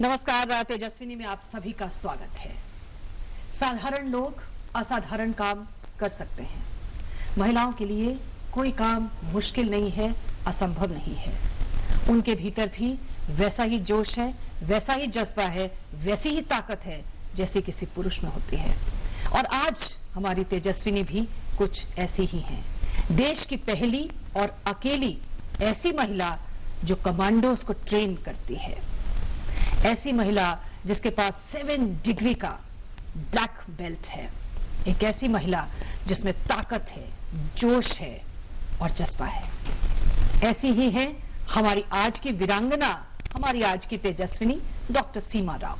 नमस्कार, तेजस्विनी में आप सभी का स्वागत है। साधारण लोग असाधारण काम कर सकते हैं। महिलाओं के लिए कोई काम मुश्किल नहीं है, असंभव नहीं है। उनके भीतर भी वैसा ही जोश है, वैसा ही जज्बा है, वैसी ही ताकत है जैसी किसी पुरुष में होती है। और आज हमारी तेजस्विनी भी कुछ ऐसी ही है। देश की पहली और अकेली ऐसी महिला जो कमांडोज को ट्रेन करती है, ऐसी महिला जिसके पास 7 डिग्री का ब्लैक बेल्ट है, एक ऐसी महिला जिसमें ताकत है, जोश है और जज्बा है। ऐसी ही है हमारी आज की वीरांगना, हमारी आज की तेजस्विनी डॉक्टर सीमा राव।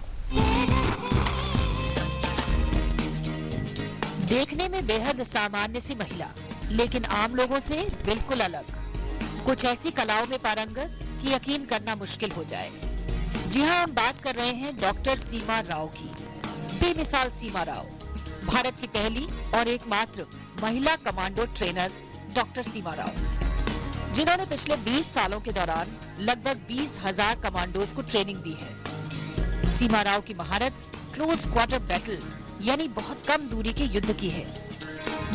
देखने में बेहद सामान्य सी महिला, लेकिन आम लोगों से बिल्कुल अलग। कुछ ऐसी कलाओं में पारंगत कि यकीन करना मुश्किल हो जाए। जी हाँ, हम बात कर रहे हैं डॉक्टर सीमा राव की। बेमिसाल सीमा राव, भारत की पहली और एकमात्र महिला कमांडो ट्रेनर डॉक्टर सीमा राव, जिन्होंने पिछले 20 सालों के दौरान लगभग 20,000 कमांडोज को ट्रेनिंग दी है। सीमा राव की महारत क्लोज क्वार्टर बैटल यानी बहुत कम दूरी के युद्ध की है।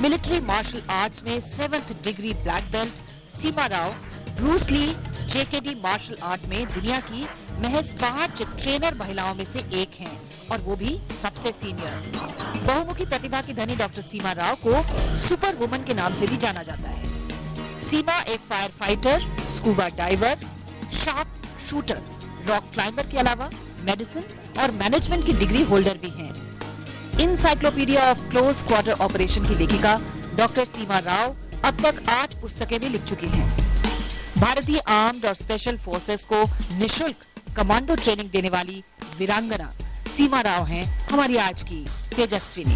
मिलिट्री मार्शल आर्ट्स में 7th degree black belt Seema Rao Bruce Lee JKD martial art में दुनिया की महज 5 ट्रेनर महिलाओं में से एक हैं, और वो भी सबसे सीनियर। बहुमुखी प्रतिभा की धनी डॉक्टर सीमा राव को सुपर वुमन के नाम से भी जाना जाता है। सीमा एक fire fighter, scuba diver, sharp shooter, rock climber के अलावा मेडिसिन और मैनेजमेंट की डिग्री होल्डर भी हैं। Encyclopaedia of close quarter operation की लेखिका डॉक्टर सीमा राव अब तक 8 पुस्तकें भी लिख चुकी हैं। भारतीय आर्म्ड और स्पेशल फोर्सेस को निशुल्क कमांडो ट्रेनिंग देने वाली वीरांगना सीमा राव हैं हमारी आज की तेजस्विनी।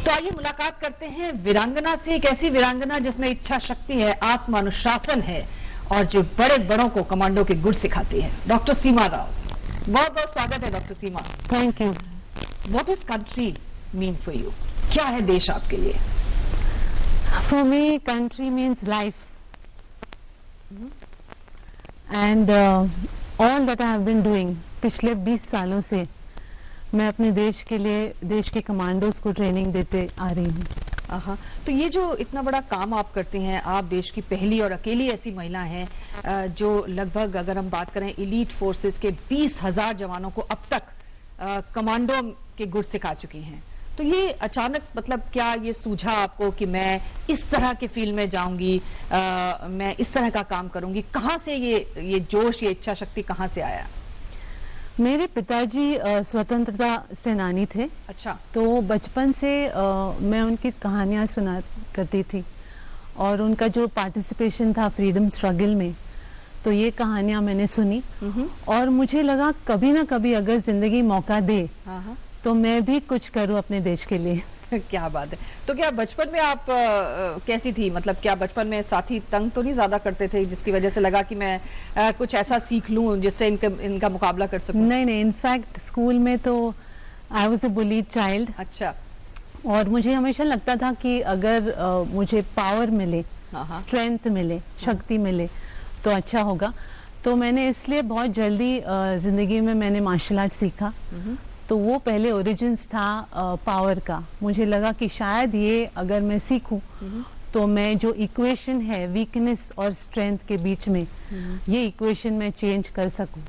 तो आइए मुलाकात करते हैं वीरांगना से, एक ऐसी वीरांगना जिसमें इच्छा शक्ति है, आत्मानुशासन है और जो बड़े बड़ों को कमांडो के गुर सिखाती है, डॉक्टर सीमा राव। बहुत बहुत स्वागत है doctor Seema. Thank you. What is country mean for you? क्या है देश आपके लिए? For me, country means life, and all that I have been doing पिछले 20 सालों से मैं अपने देश के लिए, देश के कमांडोज को ट्रेनिंग देते आ रही हूँ। तो ये जो इतना बड़ा काम आप करती हैं, आप देश की पहली और अकेली ऐसी महिला हैं जो लगभग, अगर हम बात करें इलीट फोर्सेस के 20,000 जवानों को अब तक कमांडो के गुर सिखा चुकी हैं। तो ये अचानक, मतलब क्या ये सूझा आपको कि मैं इस तरह के फील्ड में जाऊंगी, मैं इस तरह का काम करूंगी? कहाँ से ये जोश, ये इच्छा शक्ति कहाँ से आया? मेरे पिताजी स्वतंत्रता सेनानी थे। अच्छा। तो बचपन से मैं उनकी कहानियां सुना करती थी और उनका जो पार्टिसिपेशन था फ्रीडम स्ट्रगल में, तो ये कहानियां मैंने सुनी और मुझे लगा कभी ना कभी अगर जिंदगी मौका दे तो मैं भी कुछ करूं अपने देश के लिए। क्या बात है। तो क्या बचपन में आप कैसी थी? मतलब क्या बचपन में साथी तंग तो नहीं ज्यादा करते थे जिसकी वजह से लगा कि मैं कुछ ऐसा सीख लूं जिससे इनका मुकाबला कर सकूं? नहीं, इनफैक्ट स्कूल में तो I was a bullied child. अच्छा। और मुझे हमेशा लगता था कि अगर मुझे पावर मिले, स्ट्रेंथ मिले, शक्ति मिले तो अच्छा होगा। तो मैंने इसलिए बहुत जल्दी जिंदगी में मैंने मार्शल आर्ट सीखा। तो वो पहले ओरिजिन्स था पावर का। मुझे लगा कि शायद ये अगर मैं सीखूं तो मैं जो इक्वेशन है वीकनेस और स्ट्रेंथ के बीच में, ये इक्वेशन मैं चेंज कर सकूं।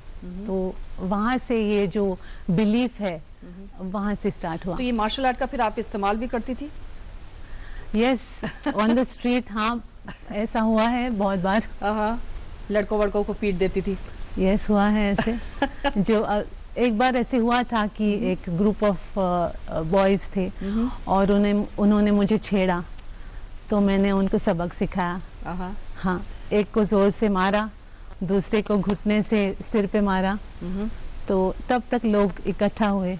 तो वहां से ये जो बिलीफ है वहां से स्टार्ट हुआ। तो ये मार्शल आर्ट का फिर आप इस्तेमाल भी करती थी? Yes, on the street. हाँ, ऐसा हुआ है बहुत बार। लड़कों वड़कों को पीट देती थी? यस, हुआ है ऐसे। जो एक बार ऐसे हुआ था कि एक ग्रुप ऑफ बॉयज थे और उन्होंने मुझे छेड़ा, तो मैंने उनको सबक सिखाया। हाँ, एक को जोर से मारा, दूसरे को घुटने से सिर पे मारा। तो तब तक लोग इकट्ठा हुए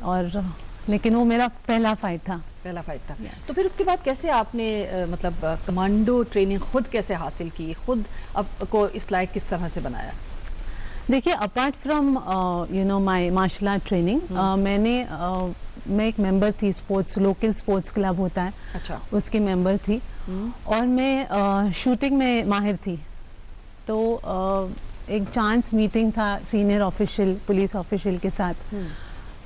और लेकिन वो मेरा पहला फाइट था। yes. तो फिर उसके बाद कैसे आपने मतलब कमांडो ट्रेनिंग खुद कैसे हासिल की, खुद आपको इस लायक किस तरह से बनाया? देखिए, apart from you know my martial art training, मैं एक मेंबर थी स्पोर्ट्स, लोकल स्पोर्ट्स क्लब होता है। अच्छा। उसकी मेंबर थी और मैं शूटिंग में माहिर थी। तो एक चांस मीटिंग था सीनियर ऑफिशियल, पुलिस ऑफिशियल के साथ।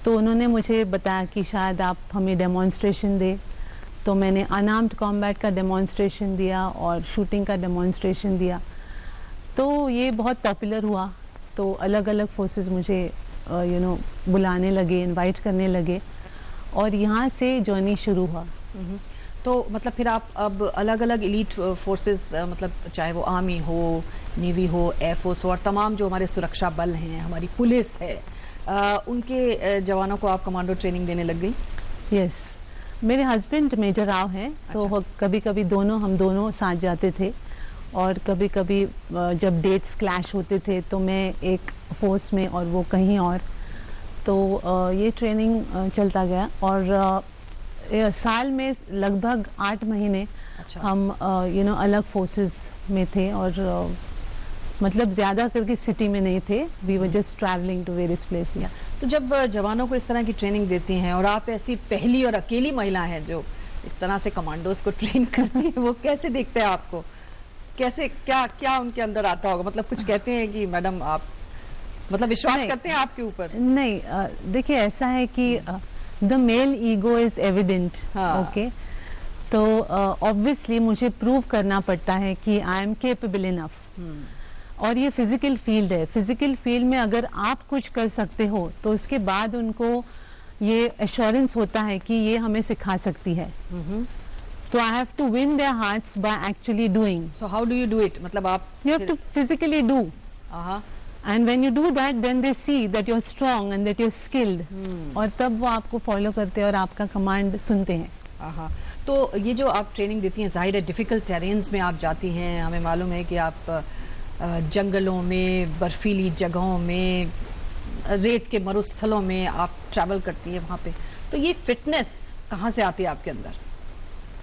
तो उन्होंने मुझे बताया कि शायद आप हमें डेमोन्स्ट्रेशन दे। तो मैंने अनआर्म्ड कॉम्बैट का डेमोन्स्ट्रेशन दिया और शूटिंग का डेमोन्स्ट्रेशन दिया। तो ये बहुत पॉपुलर हुआ। तो अलग अलग फोर्सेस मुझे बुलाने लगे, इनवाइट करने लगे, और यहाँ से जर्नी शुरू हुआ। तो मतलब फिर आप अब अलग अलग एलीट फोर्सेस, मतलब चाहे वो आर्मी हो, नेवी हो, एयरफोर्स हो, और तमाम जो हमारे सुरक्षा बल हैं, हमारी पुलिस है, उनके जवानों को आप कमांडो ट्रेनिंग देने लग गई? यस, मेरे हस्बैंड मेजर राव हैं। तो कभी कभी हम दोनों साथ जाते थे, और कभी कभी जब डेट्स क्लैश होते थे तो मैं एक फोर्स में और वो कहीं और। तो ये ट्रेनिंग चलता गया, और साल में लगभग 8 महीने हम अलग फोर्सेस में थे, और मतलब ज्यादा करके सिटी में नहीं थे। We were just travelling to various places. तो जब जवानों को इस तरह की ट्रेनिंग देती हैं, और आप ऐसी पहली और अकेली महिला हैं जो इस तरह से कमांडोज को ट्रेन करती हैं, वो कैसे देखते हैं आपको? कैसे, क्या उनके अंदर आता होगा? मतलब कुछ कहते हैं कि मैडम आप, मतलब विश्वास करते हैं आपके ऊपर? नहीं, देखिए ऐसा है कि the male ego is evident. Okay, तो ऑब्वियसली मुझे प्रूव करना पड़ता है कि आई एम केपेबल इनफ। और ये फिजिकल फील्ड है। फिजिकल फील्ड में अगर आप कुछ कर सकते हो तो उसके बाद उनको ये एश्योरेंस होता है कि ये हमें सिखा सकती है। तो I have to win their hearts by actually doing. So how do you do it? मतलब आप you have to physically do, and when you do that then they see that you are strong and that you are skilled, और तब वो आपको follow करते हैं और आपका कमांड सुनते हैं। तो ये जो आप ट्रेनिंग देती हैं, जाहिर है डिफिकल्ट टेरेन्स में आप जाती हैं। हमें मालूम है कि आप जंगलों में, बर्फीली जगहों में, रेत के मरुस्थलों में आप ट्रैवल करती हैं वहां पे। तो ये फिटनेस कहाँ से आती है आपके अंदर?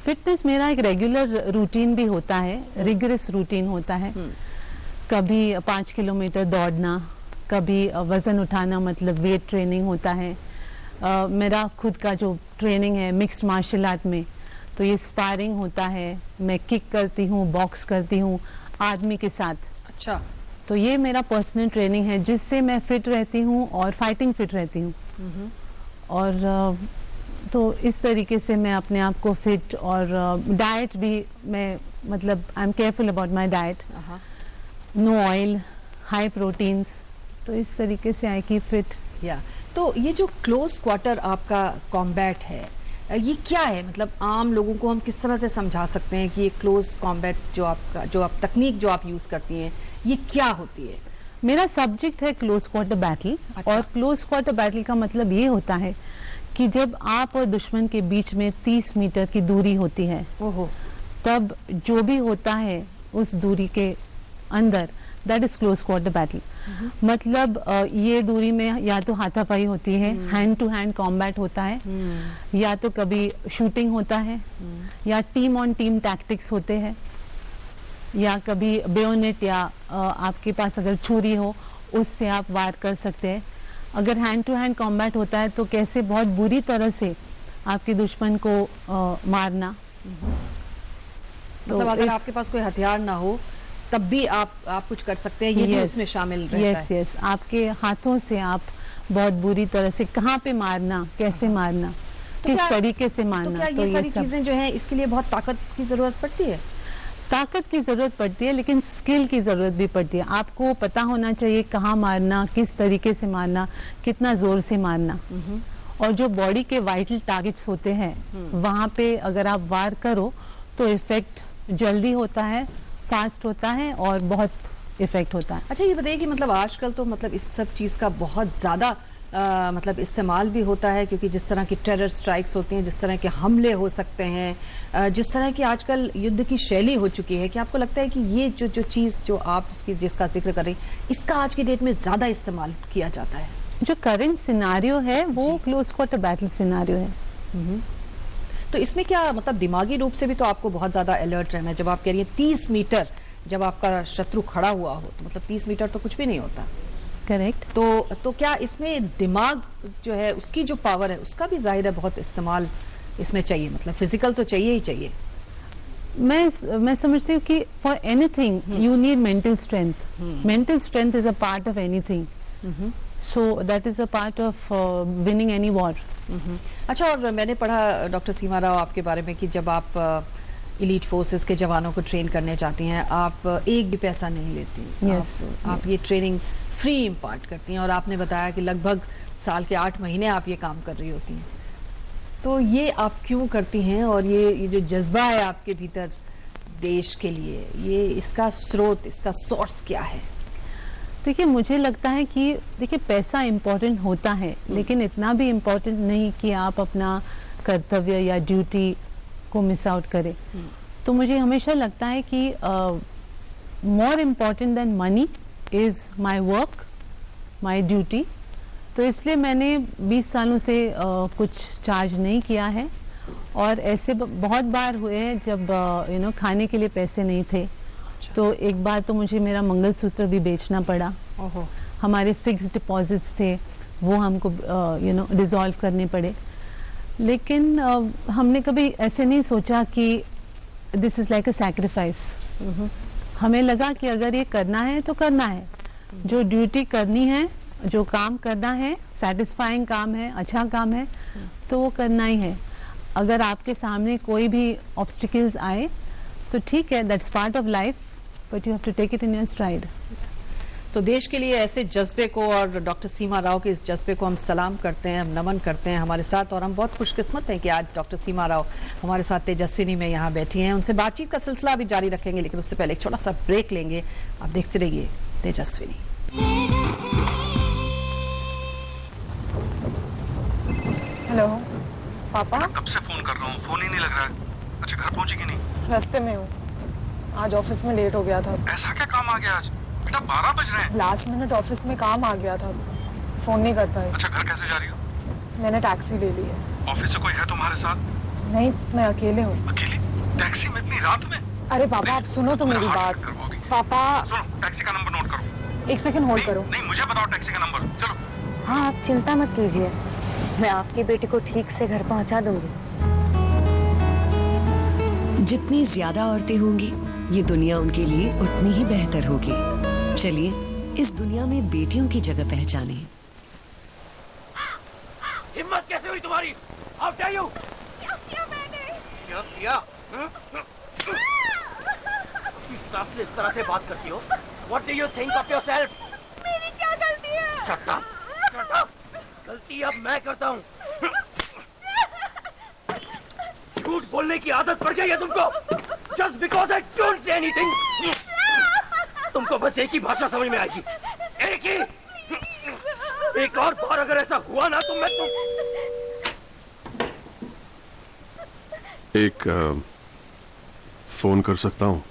फिटनेस मेरा एक रेगुलर रूटीन भी होता है, रिगरस रूटीन होता है। कभी 5 किलोमीटर दौड़ना, कभी वजन उठाना, मतलब वेट ट्रेनिंग होता है। मेरा खुद का जो ट्रेनिंग है मिक्स्ड मार्शल आर्ट में, तो ये स्पारिंग होता है। मैं किक करती हूँ, बॉक्स करती हूँ आदमी के साथ। अच्छा, तो ये मेरा पर्सनल ट्रेनिंग है जिससे मैं फिट रहती हूँ और फाइटिंग फिट रहती हूँ। और तो इस तरीके से मैं अपने आप को फिट, और डाइट भी मैं, मतलब I am careful about my diet, no oil, high proteins. तो इस तरीके से आई कीप फिट। तो ये जो क्लोज क्वार्टर आपका कॉम्बैट है, ये क्या है? मतलब आम लोगों को हम किस तरह से समझा सकते हैं कि ये क्लोज कॉम्बैट जो आप तकनीक जो आप यूज करती हैं, ये क्या होती है? मेरा सब्जेक्ट है क्लोज क्वार्टर बैटल। और क्लोज क्वार्टर बैटल का मतलब ये होता है कि जब आप और दुश्मन के बीच में 30 मीटर की दूरी होती है, तब जो भी होता है उस दूरी के अंदर, that is close quarter battle. मतलब ये दूरी में या तो हाथापाई होती है, हैंड टू हैंड कॉम्बैट होता है, या तो कभी शूटिंग होता है, या टीम ऑन टीम टैक्टिक्स होते हैं, या कभी बेयोनेट, या आपके पास अगर छुरी हो उससे आप वार कर सकते हैं। अगर हैंड टू हैंड कॉम्बैट होता है तो कैसे बहुत बुरी तरह से आपके दुश्मन को मारना। मतलब अगर आपके पास कोई हथियार ना हो तब भी आप कुछ कर सकते हैं, ये भी उसमें शामिल रहता है। यस, आपके हाथों से आप बहुत बुरी तरह से कहाँ पे मारना, कैसे मारना, किस तरीके से मारना। तो क्या ये सारी चीजें जो हैं, इसके लिए बहुत ताकत की जरूरत पड़ती है? ताकत की जरूरत पड़ती है, लेकिन स्किल की जरूरत भी पड़ती है। आपको पता होना चाहिए कहाँ मारना, किस तरीके से मारना, कितना जोर से मारना। और जो बॉडी के वाइटल टारगेट्स होते हैं, वहां पे अगर आप वार करो तो इफेक्ट जल्दी होता है, फास्ट होता है, और बहुत इफेक्ट होता है। अच्छा, ये बताइए कि मतलब आजकल तो मतलब इस सब चीज का बहुत ज्यादा मतलब इस्तेमाल भी होता है, क्योंकि जिस तरह की टेरर स्ट्राइक्स होती हैं, जिस तरह के हमले हो सकते हैं, जिस तरह की आजकल युद्ध की शैली हो चुकी है, कि आपको लगता है कि ये जो चीज जो आप जिसका जिक्र कर रही, इसका आज की डेट में ज्यादा इस्तेमाल किया जाता है? जो करंट सिनारियो है वो क्लोज क्वार्टर बैटल सिनारियो है। तो इसमें क्या मतलब दिमागी रूप से भी तो आपको बहुत ज्यादा अलर्ट रहना है। जब आप कह रही हैं 30 मीटर जब आपका शत्रु खड़ा हुआ हो, तो मतलब 30 मीटर तो कुछ भी नहीं होता। करेक्ट। तो क्या इसमें दिमाग जो है, उसकी जो पावर है, उसका भी जाहिर है बहुत इस्तेमाल इसमें चाहिए? मतलब फिजिकल तो चाहिए ही चाहिए। मैं समझती हूँ कि for anything you need mental strength. Mental strength is a part of anything. So that is a part of winning any war. अच्छा, और मैंने पढ़ा डॉक्टर सीमा राव आपके बारे में कि जब आप इलीट फोर्सेस के जवानों को ट्रेन करने जाती हैं, आप एक भी पैसा नहीं लेती. Yes. आप ये ट्रेनिंग फ्री इम्पार्ट करती हैं, और आपने बताया कि लगभग साल के 8 महीने आप ये काम कर रही होती हैं. तो ये आप क्यों करती हैं, और ये जो जज्बा है आपके भीतर देश के लिए, ये इसका स्रोत, इसका सोर्स क्या है? देखिए, मुझे लगता है कि देखिए पैसा इम्पोर्टेंट होता है, लेकिन इतना भी इम्पोर्टेंट नहीं कि आप अपना कर्तव्य या ड्यूटी को मिस आउट करें. तो मुझे हमेशा लगता है कि more important then money is my work, my duty. तो इसलिए मैंने 20 सालों से कुछ चार्ज नहीं किया है. और ऐसे बहुत बार हुए हैं जब खाने के लिए पैसे नहीं थे. तो एक बार तो मुझे मेरा मंगलसूत्र भी बेचना पड़ा. हमारे फिक्स डिपॉजिट्स थे, वो हमको डिसॉल्व करने पड़े. लेकिन हमने कभी ऐसे नहीं सोचा कि this is like a sacrifice. हमें लगा कि अगर ये करना है तो करना है. जो ड्यूटी करनी है, जो काम करना है, सेटिस्फाइंग काम है, अच्छा काम है, तो वो करना ही है. अगर आपके सामने कोई भी ऑब्स्टिकल्स आए तो ठीक है, that's part of life, but you have to take it in your stride. तो देश के लिए ऐसे जज्बे को, और डॉक्टर सीमा राव के इस जज्बे को हम सलाम करते हैं, हम नमन करते हैं हमारे साथ. और हम बहुत खुशकिस्मत हैं कि आज डॉक्टर सीमा राव हमारे साथ तेजस्विनी में यहाँ बैठी हैं. उनसे बातचीत का सिलसिला अभी जारी रखेंगे, लेकिन उससे पहले एक छोटा सा ब्रेक लेंगे. आप देखते रहिए तेजस्विनी. हेलो पापा. कब से फोन कर रहा हूँ, फोन ही नहीं लग रहा है. अच्छा, घर पहुंची कि नहीं? रास्ते में हूँ. आज ऑफिस में लेट हो गया था. ऐसा क्या काम आ गया आज? बेटा 12 बज रहे हैं. लास्ट मिनट ऑफिस में काम आ गया था, फोन नहीं कर पाई. अच्छा, घर कैसे जा रही हो? मैंने टैक्सी ले ली है. ऑफिस से कोई है तुम्हारे साथ? नहीं, मैं अकेले हूँ. अकेली? टैक्सी में इतनी रात में? अरे पापा, आप सुनो तो मेरी बात. पापा सुनो, टैक्सी का नंबर नोट करो. 1 सेकंड होल्ड करो. नहीं, मुझे बताओ टैक्सी का नंबर. चलो. हाँ, आप चिंता मत कीजिए, मैं आपकी बेटी को ठीक से घर पहुंचा दूंगी. जितनी ज्यादा औरतें होंगी, ये दुनिया उनके लिए उतनी ही बेहतर होगी. चलिए इस दुनिया में बेटियों की जगह पहचानें. हिम्मत कैसे हुई तुम्हारी? How dare you? क्या किया मैंने? क्या किया? किस तरह से इस तरह से बात करती हो? What do you think of yourself? मेरी क्या गलती है? Shut up! Shut up! गलती अब मैं करता हूँ. झूठ बोलने की आदत पड़ गई है तुमको. Just because I don't say anything. तुमको बस एक ही भाषा समझ में आएगी, एक ही. एक और बार अगर ऐसा हुआ ना तो मैं एक फोन कर सकता हूँ?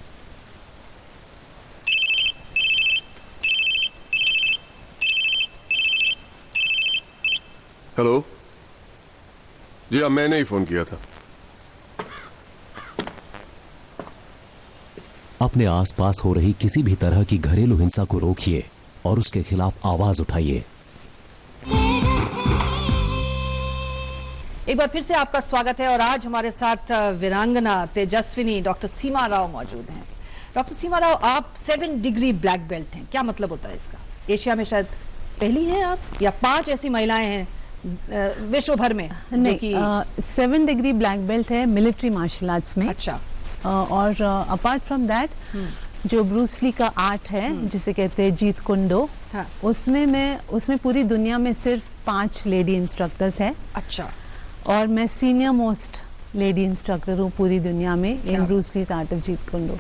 हेलो जी, अब मैंने ही फोन किया था. अपने आसपास हो रही किसी भी तरह की घरेलू हिंसा को रोकिए और उसके खिलाफ आवाज उठाइए. एक बार फिर से आपका स्वागत है, और आज हमारे साथ वीरांगना तेजस्विनी डॉक्टर सीमा राव मौजूद हैं. डॉक्टर सीमा राव, आप 7 डिग्री ब्लैक बेल्ट हैं. क्या मतलब होता है इसका? एशिया में शायद पहली हैं आप, या 5 ऐसी महिलाएं हैं विश्व भर में? नहीं, 7 डिग्री ब्लैक बेल्ट है मिलिट्री मार्शल आर्ट्स में. अच्छा. और अपार्ट फ्रॉम दैट जो ब्रूस ली का आर्ट है, जिसे कहते हैं जीत कुंडो, हाँ. उसमें पूरी दुनिया में सिर्फ 5 लेडी इंस्ट्रक्टर्स हैं. अच्छा. और मैं सीनियर मोस्ट लेडी इंस्ट्रक्टर हूँ पूरी दुनिया में इन ब्रूस लीज आर्ट ऑफ जीत कुंडो.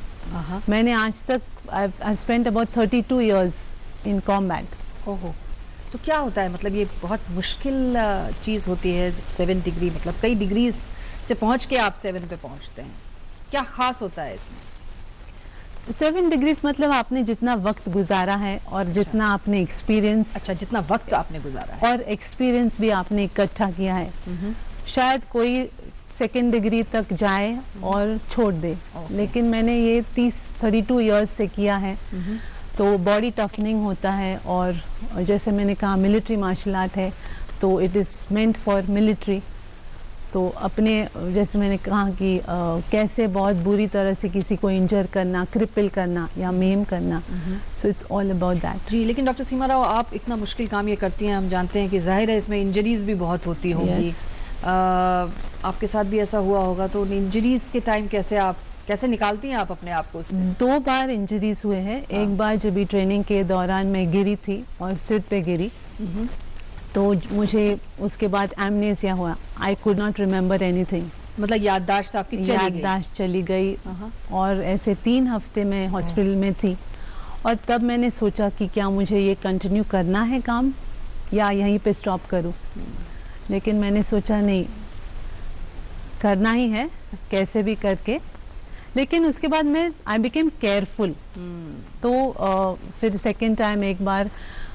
मैंने आज तक I spent about 32 years in combat. ओहो. तो क्या होता है, मतलब ये बहुत मुश्किल चीज होती है 7 डिग्री, मतलब कई डिग्रीज से पहुंच के आप 7 पे पहुंचते हैं. क्या खास होता है इसमें? 7 डिग्रीज मतलब आपने जितना वक्त गुजारा है और जितना आपने एक्सपीरियंस. अच्छा, जितना वक्त आपने गुजारा है और एक्सपीरियंस भी आपने इकट्ठा किया है. शायद कोई 2nd डिग्री तक जाए और छोड़ दे, लेकिन मैंने ये 32 इयर्स से किया है. तो बॉडी टफनिंग होता है, और जैसे मैंने कहा मिलिट्री मार्शल आर्ट है, तो it is meant for military. तो अपने जैसे मैंने कहा कि कैसे बहुत बुरी तरह से किसी को इंजर करना, क्रिपल करना या मेम करना, so it's all about that. जी, लेकिन डॉक्टर सीमा राव, आप इतना मुश्किल काम ये करती हैं, हम जानते हैं कि जाहिर है इसमें इंजरीज भी बहुत होती होंगी। आपके साथ भी ऐसा हुआ होगा, तो इंजरीज के टाइम कैसे निकालती हैं आप अपने आप को उससे? 2 बार इंजरीज हुए हैं। एक बार जब भी ट्रेनिंग के दौरान मैं गिरी थी और सिर पे गिरी, तो मुझे उसके बाद एमनेसिया हुआ। I could not remember anything, मतलब याददाश्त आपकी याददाश्त चली गई और ऐसे 3 हफ्ते में हॉस्पिटल में थी। और तब मैंने सोचा कि क्या मुझे ये कंटिन्यू करना है काम या यहीं पे स्टॉप करूं। लेकिन मैंने सोचा नहीं, करना ही है कैसे भी करके। लेकिन उसके बाद आई बिकेम केयरफुल। तो फिर सेकेंड टाइम एक बार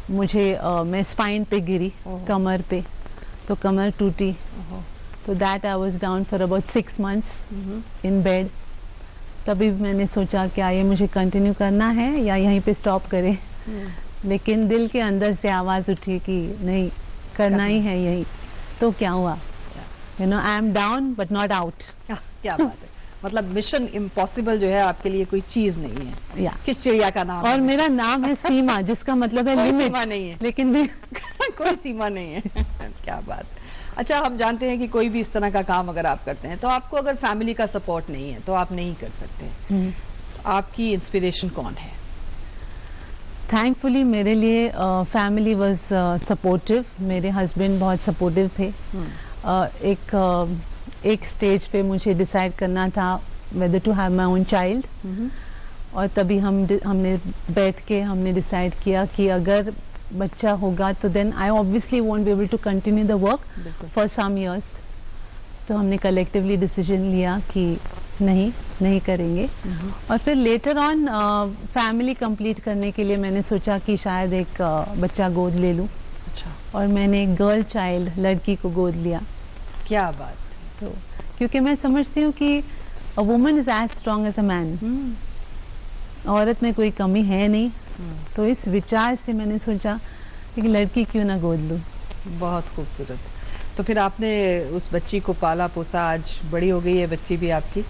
मैं स्पाइन पे गिरी, कमर पे, तो कमर टूटी। तो that I was down for about 6 months in bed. तभी मैंने सोचा क्या ये मुझे कंटिन्यू करना है या यहीं पे स्टॉप करें। लेकिन दिल के अंदर से आवाज उठी कि नहीं, करना ही है यही। तो क्या हुआ, I am down but not out. क्या बात है, मतलब मिशन इम्पॉसिबल जो है आपके लिए कोई चीज नहीं है। या किस चिड़िया का नाम और है? मेरा नाम है सीमा, जिसका मतलब है लिमिट। सीमा नहीं है, लेकिन भी कोई सीमा नहीं है। क्या बात। अच्छा, हम जानते हैं कि कोई भी इस तरह का काम अगर आप करते हैं तो आपको अगर फैमिली का सपोर्ट नहीं है तो आप नहीं कर सकते। तो आपकी इंस्पिरेशन कौन है? थैंकफुली मेरे लिए फैमिली वाज सपोर्टिव। मेरे हस्बैंड बहुत सपोर्टिव थे। एक स्टेज पे मुझे डिसाइड करना था whether to have my own child, और तभी हमने बैठ के हमने डिसाइड किया कि अगर बच्चा होगा तो then I obviously won't be able to continue the work for some years. तो हमने कलेक्टिवली डिसीजन लिया कि नहीं करेंगे। और फिर लेटर ऑन फैमिली कंप्लीट करने के लिए मैंने सोचा कि शायद एक बच्चा गोद ले लूं। अच्छा। और मैंने एक गर्ल चाइल्ड, लड़की को गोद लिया। क्या बात। तो क्योंकि मैं समझती हूँ कि a woman is as strong as a man. औरत में कोई कमी है नहीं। तो इस विचार से मैंने सोचा कि लड़की क्यों ना गोद लूं। बहुत खूबसूरत। तो फिर आपने उस बच्ची को पाला पोसा, आज बड़ी हो गई है बच्ची भी आपकी?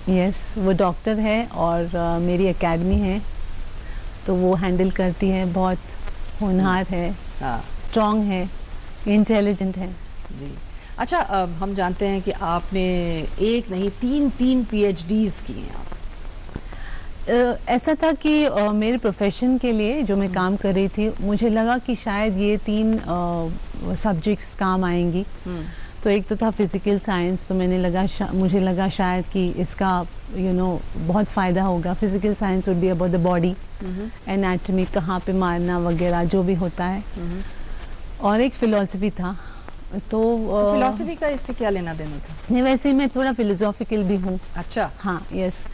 यस, वो डॉक्टर है और मेरी एकेडमी है, तो वो हैंडल करती है। बहुत होनहार है, स्ट्रॉन्ग है, इंटेलिजेंट है। जी। अच्छा, हम जानते हैं कि आपने एक नहीं 3 PhDs की हैं आप। ऐसा था कि मेरे प्रोफेशन के लिए जो मैं काम कर रही थी, मुझे लगा कि शायद ये 3 सब्जेक्ट्स काम आएंगी। तो एक तो था फिजिकल साइंस, तो मुझे लगा शायद कि इसका बहुत फायदा होगा। Physical science would be about the body, anatomy, कहाँ पे मारना वगैरह जो भी होता है। और एक फिलॉसफी था। तो फिलॉसफी का इससे क्या लेना देना था? नहीं, वैसे ही मैं थोड़ा फिलोसॉफिकल भी हूँ। अच्छा। हाँ, यस।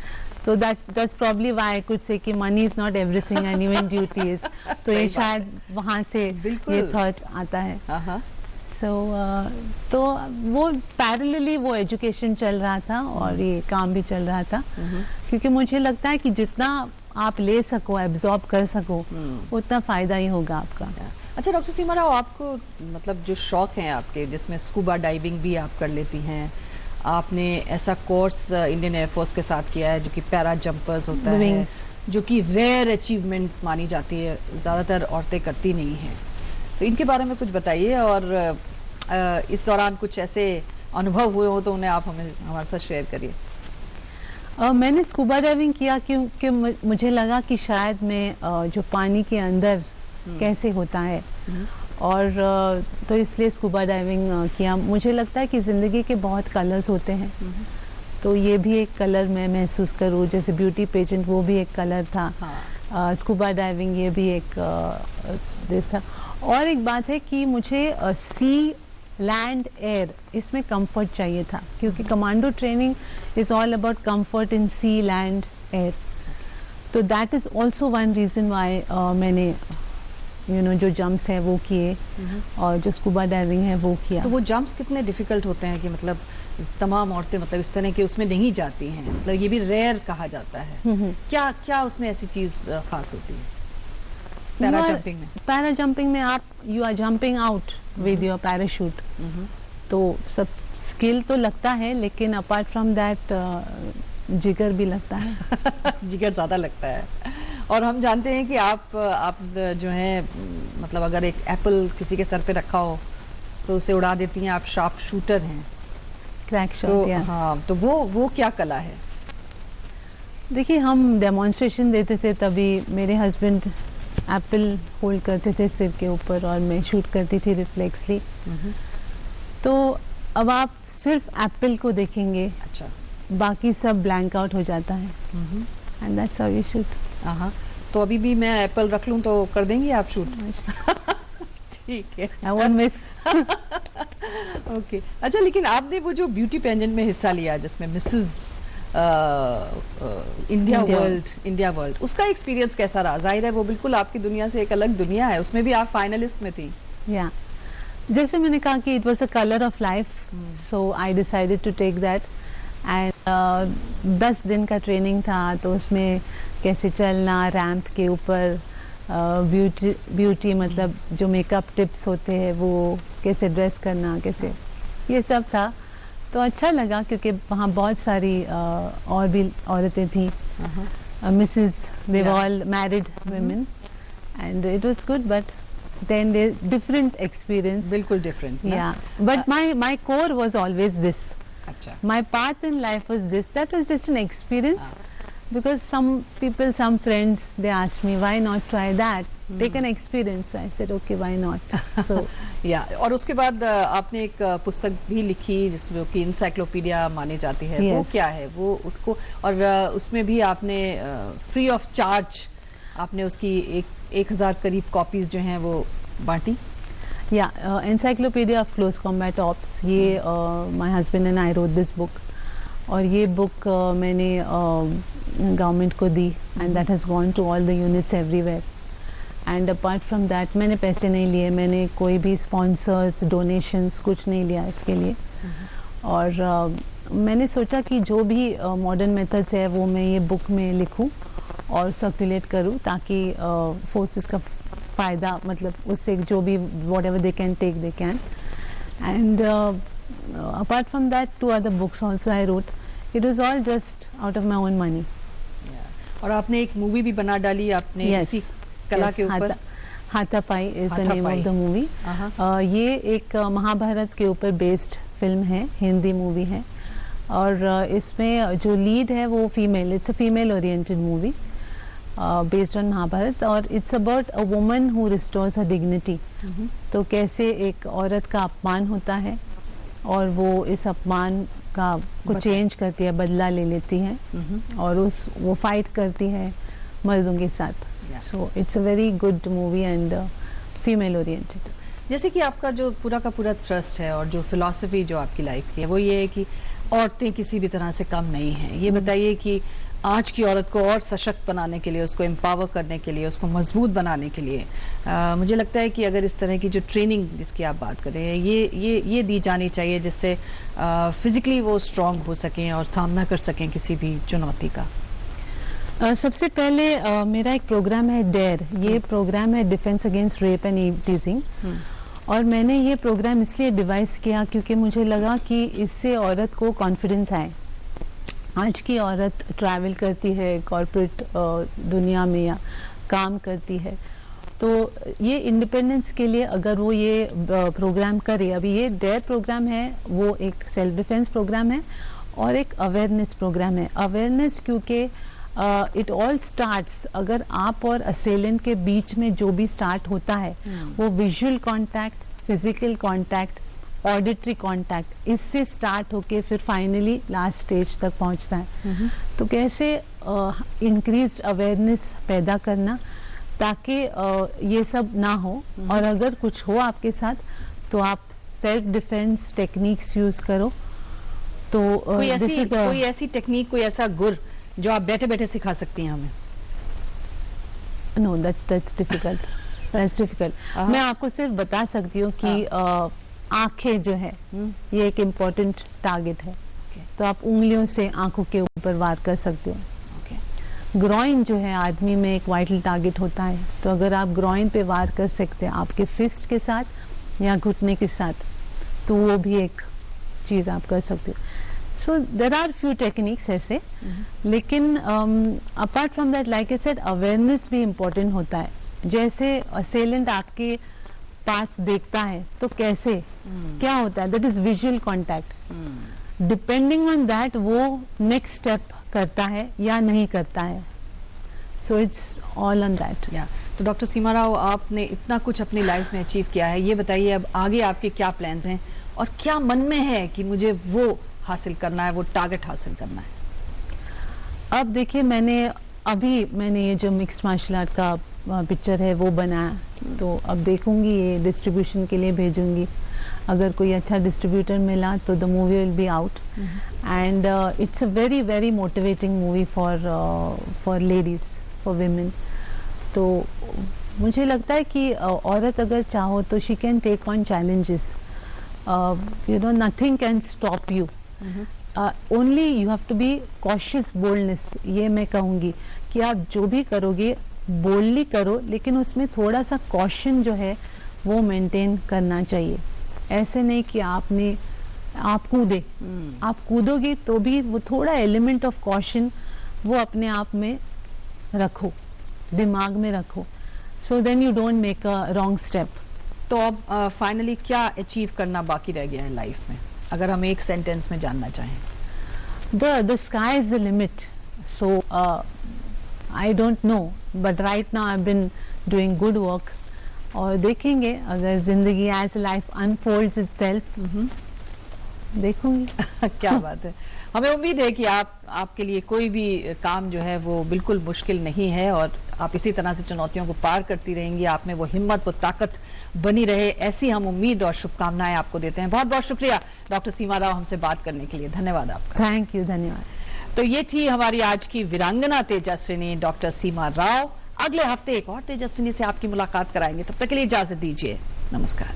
तो that's probably why I could say कि money is not everything and even duty is। तो ये शायद वहाँ से ये थॉट आता है। तो वो पैरेलली वो एजुकेशन चल रहा था और ये काम भी चल रहा था। क्योंकि मुझे लगता है कि जितना आप ले सको, एब्जॉर्ब कर सको, उतना फायदा ही होगा आपका। अच्छा डॉक्टर सीमा राव, आपको मतलब जो शौक हैं आपके, जिसमें स्कूबा डाइविंग भी आप कर लेती हैं, आपने ऐसा कोर्स इंडियन एयरफोर्स के साथ किया है जो कि पैरा जंपर्स होता है, जो कि रेयर अचीवमेंट मानी जाती है, ज़्यादातर औरतें करती नहीं हैं। तो इनके बारे में कुछ बताइए, और इस दौरान कुछ ऐसे अनुभव हुए हो तो उन्हें आप हमारे साथ शेयर करिए। मैंने स्कूबा डाइविंग किया क्योंकि मुझे लगा कि शायद मैं जो पानी के अंदर कैसे होता है, और तो इसलिए स्कूबा डाइविंग किया। मुझे लगता है कि जिंदगी के बहुत कलर्स होते हैं, तो ये भी एक कलर मैं महसूस करूँ। जैसे ब्यूटी पेजेंट, वो भी एक कलर था। स्कूबा डाइविंग ये भी एक था। और एक बात है कि मुझे सी, लैंड, एयर, इसमें कंफर्ट चाहिए था, क्योंकि commando training is all about comfort in sea, land, air. तो that is also one reason why मैंने जो जंप्स है वो किए, और जो स्कूबा डाइविंग है वो किया। तो वो जंप्स कितने डिफिकल्ट होते हैं कि मतलब तमाम औरतें मतलब इस तरह के उसमें नहीं जाती हैं, मतलब ये भी रेयर कहा जाता है। क्या क्या उसमें ऐसी चीज खास होती है पैरा जंपिंग में? पैरा जंपिंग में आप you are jumping out with your parachute, तो स्किल तो लगता है, लेकिन अपार्ट फ्रॉम दैट जिगर भी लगता है। जिगर ज्यादा लगता है। और हम जानते हैं कि आप जो है मतलब अगर एक एप्पल किसी के सर पे रखा हो तो उसे उड़ा देती हैं, आप शार्प शूटर हैं। क्रैक शॉट, तो हाँ, तो वो क्या कला है? देखिए, हम डेमोन्स्ट्रेशन देते थे, तभी मेरे हस्बैंड एप्पल होल्ड करते थे सिर के ऊपर और मैं शूट करती थी रिफ्लेक्सली। तो अब आप सिर्फ एप्पल को देखेंगे, अच्छा, बाकी सब ब्लैंक आउट हो जाता है। And that's how you shoot. हाँ, तो अभी भी मैं एप्पल रख लूं तो कर देंगी आप शूट? ठीक है, आई वोंट मिस। ओके, अच्छा, लेकिन आपने वो जो ब्यूटी पेजेंट में हिस्सा लिया जिसमें मिसेस इंडिया वर्ल्ड, उसका एक्सपीरियंस कैसा रहा? जाहिर है वो बिल्कुल आपकी दुनिया से एक अलग दुनिया है, उसमें भी आप फाइनलिस्ट में थी। या जैसे मैंने कहा कि it was a colour of life, so I decided to take that. And 10 दिन का ट्रेनिंग था, तो उसमें कैसे चलना रैंप के ऊपर, ब्यूटी मतलब जो मेकअप टिप्स होते हैं वो कैसे ड्रेस करना, कैसे, ये सब था। तो अच्छा लगा क्योंकि वहाँ बहुत सारी और भी औरतें थी, Mrs, they were all married women, and it was good, but 10 days different experience, बिल्कुल different, yeah, but my core was always this. अच्छा, my path in life was this. That was just an experience, because some people, some friends, they asked me why not try that, take an experience. I said okay, why not? So yeah, और उसके बाद आपने एक पुस्तक भी लिखी जिसमें कि इंसाइक्लोपीडिया मानी जाती है। Yes. वो क्या है? वो उसको, और उसमें भी आपने फ्री ऑफ चार्ज आपने उसकी 1000 करीब कॉपीज जो हैं वो बांटी। या encyclopedia of close combat ops, ये my husband and I wrote this book, और ये बुक मैंने गवर्नमेंट को दी, and that has gone to all the units everywhere. And apart from that मैंने पैसे नहीं लिए, मैंने कोई भी स्पॉन्सर्स, डोनेशंस कुछ नहीं लिया इसके लिए। और मैंने सोचा कि जो भी मॉडर्न मेथड्स है वो मैं ये बुक में लिखूं और सर्कुलेट करूं, ताकि फोर्सेस का फायदा, मतलब उससे जो भी what they can take they can. And apart from that 2 other books also I wrote. It was all just out of my own money. और आपने एक मूवी भी बना डाली आपने इसी कला के ऊपर। हाथापाई is the name of the movie. ये एक महाभारत के ऊपर बेस्ड फिल्म है, हिंदी मूवी है, और इसमें जो लीड है वो female, it's a female oriented movie based on Mahabharat, और it's about a woman who restores her dignity. तो कैसे एक औरत का अपमान होता है और वो इस अपमान को चेंज करती है, बदला ले लेती है, और वो फाइट करती है मर्दों के साथ। So it's a very good movie and female oriented. जैसे कि आपका जो पूरा का पूरा ट्रस्ट है और जो फिलॉसफी जो आपकी लाइफ की है वो ये है कि औरतें किसी भी तरह से कम नहीं हैं। ये बताइए कि आज की औरत को और सशक्त बनाने के लिए, उसको एम्पावर करने के लिए, उसको मजबूत बनाने के लिए मुझे लगता है कि अगर इस तरह की जो ट्रेनिंग जिसकी आप बात कर रहे हैं ये दी जानी चाहिए, जिससे फिजिकली वो स्ट्रांग हो सकें और सामना कर सकें किसी भी चुनौती का। सबसे पहले मेरा एक प्रोग्राम है डेयर, ये प्रोग्राम है डिफेंस अगेंस्ट रेप एंड टीजिंग, और मैंने ये प्रोग्राम इसलिए डिवाइस किया क्योंकि मुझे लगा कि इससे औरत को कॉन्फिडेंस आए। आज की औरत ट्रैवल करती है कॉर्पोरेट दुनिया में या काम करती है, तो ये इंडिपेंडेंस के लिए अगर वो ये प्रोग्राम करे, अभी ये डेयर प्रोग्राम है वो एक सेल्फ डिफेंस प्रोग्राम है और एक अवेयरनेस प्रोग्राम है। अवेयरनेस क्योंकि इट ऑल स्टार्ट्स, अगर आप और असेलेंट के बीच में जो भी स्टार्ट होता है वो visual contact, physical contact, auditory contact, इससे स्टार्ट होके फिर फाइनली लास्ट स्टेज तक पहुंचता है। तो कैसे इंक्रीज्ड अवेयरनेस पैदा करना ताकि ये सब ना हो, और अगर कुछ हो आपके साथ तो आप सेल्फ डिफेंस टेक्निक्स यूज करो। तो कोई ऐसी टेक्निक, कोई ऐसा गुर जो आप बैठे बैठे सिखा सकती हैं हमें? No, that's difficult, that's difficult. मैं आपको सिर्फ बता सकती हूँ कि आंखें जो है ये एक इम्पोर्टेंट टारगेट है, तो आप उंगलियों से आंखों के ऊपर वार कर सकते हो। ग्रॉइन जो है आदमी में एक वाइटल टारगेट होता है, तो अगर आप ग्रॉइन पे वार कर सकते हैं आपके फिस्ट के साथ या घुटने के साथ, तो वो भी एक चीज़ आप कर सकते हो. सो देर आर फ्यू टेक्निक्स ऐसे, लेकिन apart from that like I said awareness भी इम्पोर्टेंट होता है. जैसे असेलेंट आपके पास देखता है तो कैसे क्या होता है, that is visual contact. Depending on that वो नेक्स्ट स्टेप करता है या नहीं करता है. सो इट्स ऑल ऑन दैट. तो डॉक्टर सीमा राव, आपने इतना कुछ अपनी लाइफ में अचीव किया है, ये बताइए अब आगे आपके क्या प्लान्स हैं और क्या मन में है कि मुझे वो हासिल करना है, वो टारगेट हासिल करना है? अब देखिए, मैंने ये जो मिक्स्ड मार्शल आर्ट का पिक्चर है वो बनाया, तो अब देखूंगी, ये डिस्ट्रीब्यूशन के लिए भेजूंगी. अगर कोई अच्छा डिस्ट्रीब्यूटर मिला तो the movie will be out. And it's a very very motivating movie for ladies, for women. तो मुझे लगता है कि औरत अगर चाहो तो she can take on challenges. You know, nothing can stop you. Only you have to be cautious, boldness. ये मैं कहूँगी कि आप जो भी करोगे बोल्डली करो, लेकिन उसमें थोड़ा सा कॉशन जो है वो मेंटेन करना चाहिए. ऐसे नहीं कि आप कूदे. आप कूदोगे तो भी वो थोड़ा एलिमेंट ऑफ कॉशन वो अपने आप में रखो, दिमाग में रखो. So then you don't make a wrong step. तो अब फाइनली क्या अचीव करना बाकी रह गया है लाइफ में, अगर हम एक सेंटेंस में जानना चाहें? The sky is the limit. So I don't know, but right now I've been doing good work. और देखेंगे अगर जिंदगी as life unfolds itself, देखूंगी. क्या बात है. हमें उम्मीद है कि आपके लिए कोई भी काम जो है वो बिल्कुल मुश्किल नहीं है और आप इसी तरह से चुनौतियों को पार करती रहेंगी. आप में वो हिम्मत, वो ताकत बनी रहे, ऐसी हम उम्मीद और शुभकामनाएं आपको देते हैं. बहुत बहुत शुक्रिया डॉक्टर सीमा राव हमसे बात करने के लिए. धन्यवाद आपका. Thank you. धन्यवाद. तो ये थी हमारी आज की वीरांगना तेजस्विनी डॉक्टर सीमा राव. अगले हफ्ते एक और तेजस्विनी से आपकी मुलाकात कराएंगे. तब तक के लिए इजाजत दीजिए. नमस्कार.